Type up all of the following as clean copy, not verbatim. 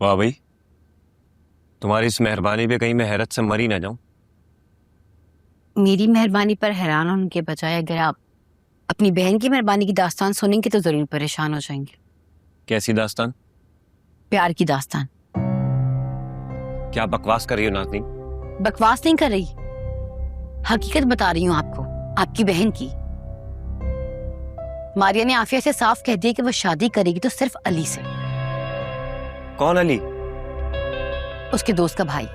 वाह भाई, तुम्हारी इस मेहरबानी पे कहीं मैं हैरत से मर ही ना जाऊं। मेरी मेहरबानी पर हैरान होने के बजाय अगर आप अपनी बहन की मेहरबानी की दास्तान सुनेंगे तो जरूर परेशान हो जाएंगे। कैसी दास्तान? प्यार की दास्तान। क्या बकवास कर रही हो नाज़नीन? बकवास नहीं कर रही, हकीकत बता रही हूँ आपको, आपकी बहन की। मारिया ने आफिया से साफ कह दिया कि वो शादी करेगी तो सिर्फ अली से, कौन अली? उसके दोस्त का भाई।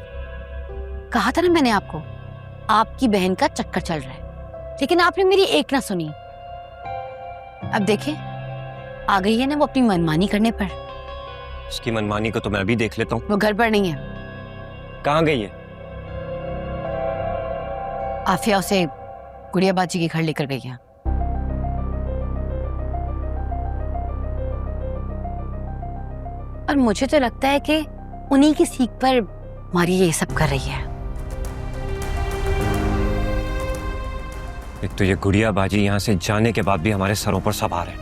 कहा था ना मैंने आपको, आपकी बहन का चक्कर चल रहा है, लेकिन आपने मेरी एक ना सुनी। अब देखें, आ गई है ना वो अपनी मनमानी करने पर। उसकी मनमानी को तो मैं अभी देख लेता हूँ। वो घर पर नहीं है। कहाँ गई है? आफिया उसे गुड़िया बाजी के घर लेकर गई है। और मुझे तो लगता है कि उन्हीं की सीख पर मारिया ये सब कर रही है। एक तो ये गुड़िया बाजी यहाँ से जाने के बाद भी हमारे सरों पर सवार है।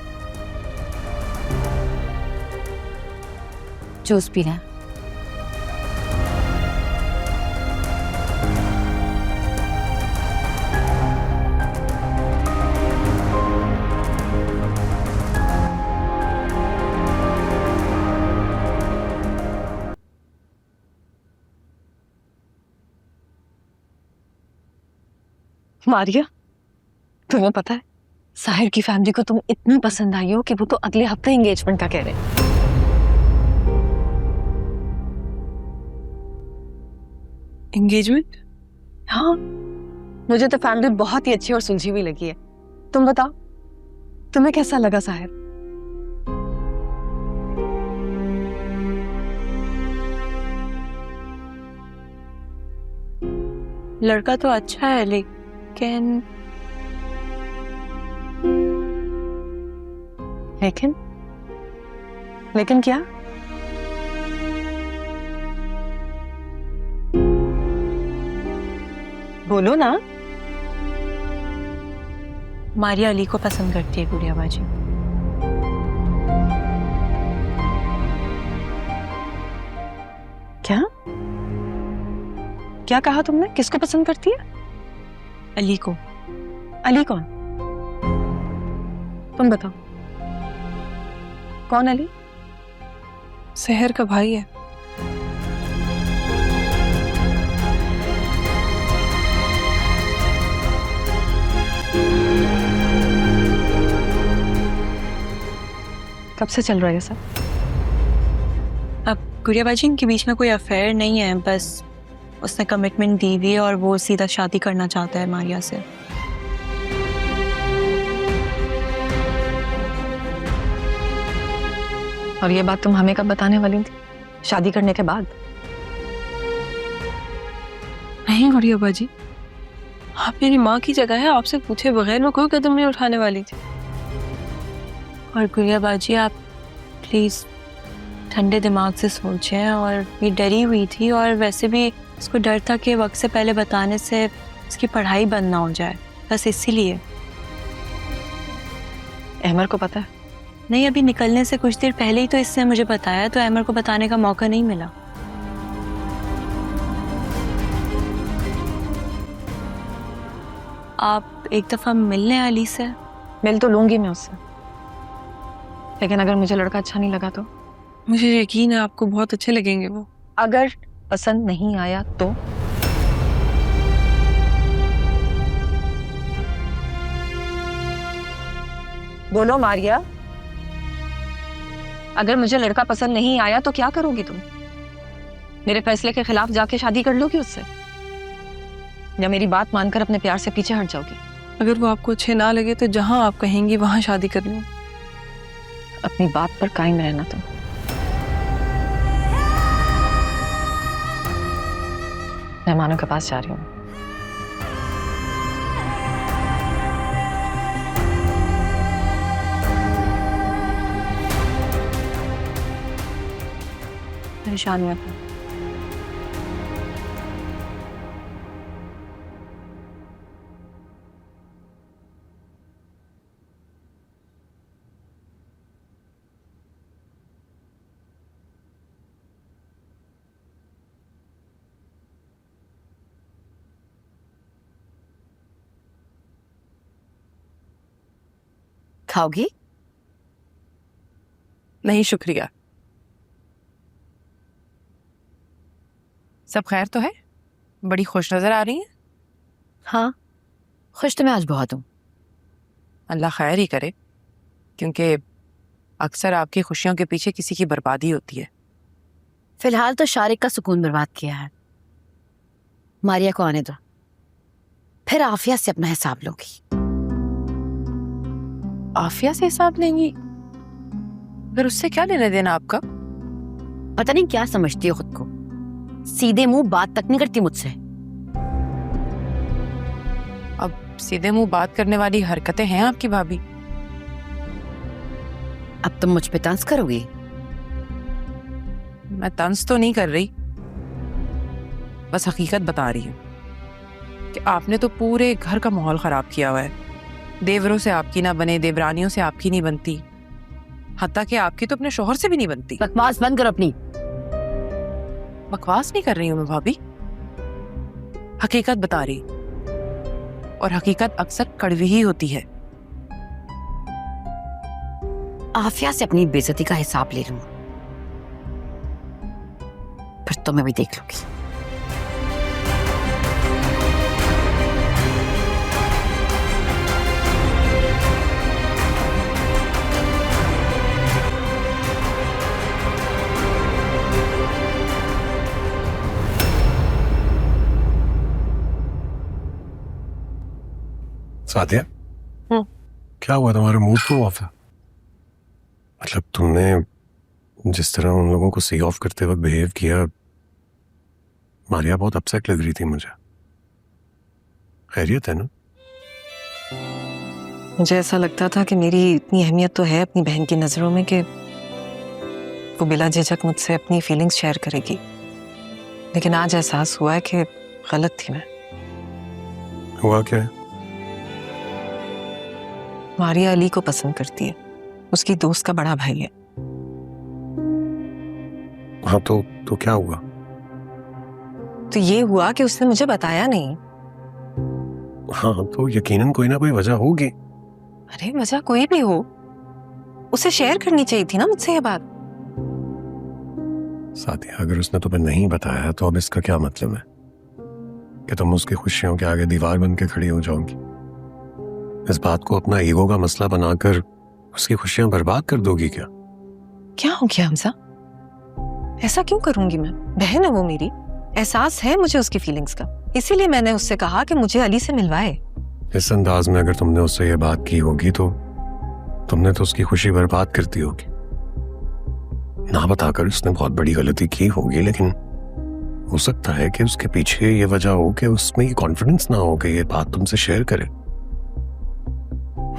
जूस पीना है? मारिया, तुम्हें पता है साहिर की फैमिली को तुम इतनी पसंद आई हो कि वो तो अगले हफ्ते एंगेजमेंट का कह रहे हैं। एंगेजमेंट? हाँ, मुझे तो फैमिली बहुत ही अच्छी और सुलझी हुई लगी है। तुम बताओ, तुम्हें कैसा लगा साहिर? लड़का तो अच्छा है लेकिन लेकिन लेकिन क्या? बोलो ना। मारिया अली को पसंद करती है गुड़िया बाजी। क्या क्या कहा तुमने? किसको पसंद करती है? अली को। अली कौन? तुम बताओ, कौन अली? सहर का भाई है। कब से चल रहा है ये सब? अब गुड़िया बाजी इनके बीच में कोई अफेयर नहीं है, बस उसने कमिटमेंट दी हुई है और वो सीधा शादी करना चाहता है मारिया से। और ये बात तुम हमें कब बताने वाली थी? शादी करने के बाद? नहीं गुड़िया बाजी, आप मेरी माँ की जगह है, आपसे पूछे बगैर मैं कोई कदम नहीं उठाने वाली थी। और गुड़िया बाजी आप प्लीज ठंडे दिमाग से सोचें। और ये डरी हुई थी और वैसे भी इसको डर था कि वक्त से पहले बताने से इसकी पढ़ाई बंद ना हो जाए, बस इसीलिए। अहमर को पता है? नहीं, अभी निकलने से कुछ देर पहले ही तो इसने मुझे बताया, तो अहमर को बताने का मौका नहीं मिला। आप एक दफा मिल लें अली से। मिल तो लूंगी मैं उससे, लेकिन अगर मुझे लड़का अच्छा नहीं लगा तो? मुझे यकीन है आपको बहुत अच्छे लगेंगे वो। अगर पसंद नहीं आया तो? बोलो मारिया, अगर मुझे लड़का पसंद नहीं आया तो क्या करोगी तुम? मेरे फैसले के खिलाफ जाके शादी कर लोगी उससे, या मेरी बात मानकर अपने प्यार से पीछे हट जाओगी? अगर वो आपको अच्छे ना लगे तो जहां आप कहेंगी वहां शादी कर लूं। अपनी बात पर कायम रहना तुम। मेहमानों के पास जा रही हूँ। परेशानियां। खाओगी? नहीं शुक्रिया। सब खैर तो है? बड़ी खुश नजर आ रही हैं। हाँ, खुश तो मैं आज बहुत हूँ। अल्लाह खैर ही करे, क्योंकि अक्सर आपकी खुशियों के पीछे किसी की बर्बादी होती है। फिलहाल तो शारिक का सुकून बर्बाद किया है। मारिया को आने दो, फिर आफिया से अपना हिसाब लूंगी। आफिया से हिसाब लेंगी? फिर उससे क्या लेना देना आपका? पता नहीं क्या समझती हो खुद को, सीधे मुंह बात तक नहीं करती मुझसे। अब सीधे मुंह बात करने वाली हरकतें हैं आपकी भाभी। अब तुम मुझ पे तंज करोगी? मैं तंज तो नहीं कर रही, बस हकीकत बता रही हूँ कि आपने तो पूरे घर का माहौल खराब किया हुआ है। देवरों से आपकी ना बने, देवरानियों से आपकी नहीं बनती, हत्ता कि आपकी तो अपने शोहर से भी नहीं बनती। बकवास बंद करो अपनी। बकवास नहीं कर रही हूँ मैं भाभी, हकीकत बता रही, और हकीकत अक्सर कड़वी ही होती है। आफिया से अपनी बेइज्जती का हिसाब ले लूंगा, फिर तुम्हें भी देख लूंगी। सादिया, क्या हुआ? तुम्हारा मूड क्यों ऑफ है? मतलब तुमने जिस तरह उन लोगों को सी ऑफ करते वक्त बिहेव किया, मारिया बहुत अपसेट लग रही थी मुझे। खैरियत है ना? मुझे ऐसा लगता था कि मेरी इतनी अहमियत तो है अपनी बहन की नजरों में कि वो बिला झिझक मुझसे अपनी फीलिंग्स शेयर करेगी, लेकिन आज एहसास हुआ है कि गलत थी मैं। हुआ क्या है? मारिया अली को पसंद करती है, उसकी दोस्त का बड़ा भाई है। हाँ तो क्या हुआ? तो ये हुआ कि उसने मुझे बताया नहीं। हाँ तो यकीनन कोई ना कोई वजह होगी। अरे वजह कोई भी हो, उसे शेयर करनी चाहिए थी ना मुझसे ये बात। सादिया, अगर उसने तुम्हें नहीं बताया तो अब इसका क्या मतलब है कि तुम उसकी खुशियों के आगे दीवार बन के खड़ी हो जाओगी? इस बात को अपना ईगो का मसला बनाकर उसकी खुशियां बर्बाद कर दोगी क्या? क्या हो गया हमजा? ऐसा क्यों करूंगी मैं? बहन है वो मेरी, एहसास है मुझे उसकी फीलिंग्स का, इसीलिए मैंने उससे कहा कि मुझे अली से मिलवाए। इस अंदाज में अगर तुमने उससे ये बात की होगी तो तुमने तो उसकी खुशी बर्बाद कर दी होगी। ना बताकर उसने बहुत बड़ी गलती की होगी, लेकिन हो सकता है कि उसके पीछे ये वजह हो कि उसमें ये कॉन्फिडेंस ना हो कि ये बात तुमसे शेयर करे,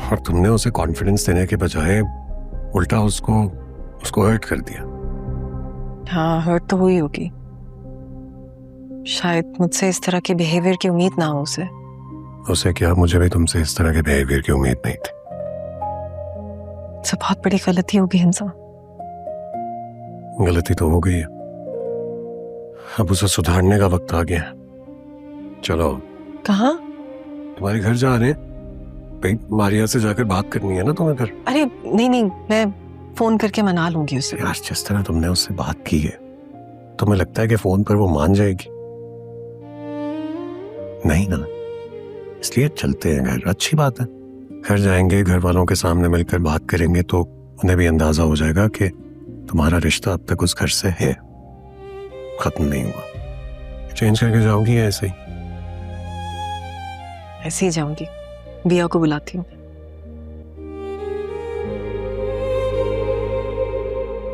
और तुमने उसे कॉन्फिडेंस देने के बजाय उल्टा उसको हर्ट कर दिया। हाँ, हर्ट तो हुई होगी। शायद मुझसे इस तरह के बिहेवियर की उम्मीद ना हो उसे। क्या? मुझे भी तुमसे इस तरह के बिहेवियर की उम्मीद नहीं थी। सब बहुत बड़ी गलती होगी हमजा। गलती तो हो गई है, अब उसे सुधारने का वक्त आ गया। चलो। कहाँ? तुम्हारे घर जा रहे हैं भाई, मारिया से जाकर बात करनी है ना तुम्हें फिर। अरे नहीं, मैं फोन करके मना लूंगी उसे। यार, जिस तरह तुमने उससे बात की है, तुम्हें लगता है कि फोन पर वो मान जाएगी? नहीं ना, इसलिए चलते हैं घर। अच्छी बात है, घर जाएंगे, घर वालों के सामने मिलकर बात करेंगे तो उन्हें भी अंदाजा हो जाएगा कि तुम्हारा रिश्ता अब तक उस घर से है, खत्म नहीं हुआ। चेंज करके जाओगी या ऐसे ही? ऐसे ही जाऊंगी, बिया को बुलाती हूँ।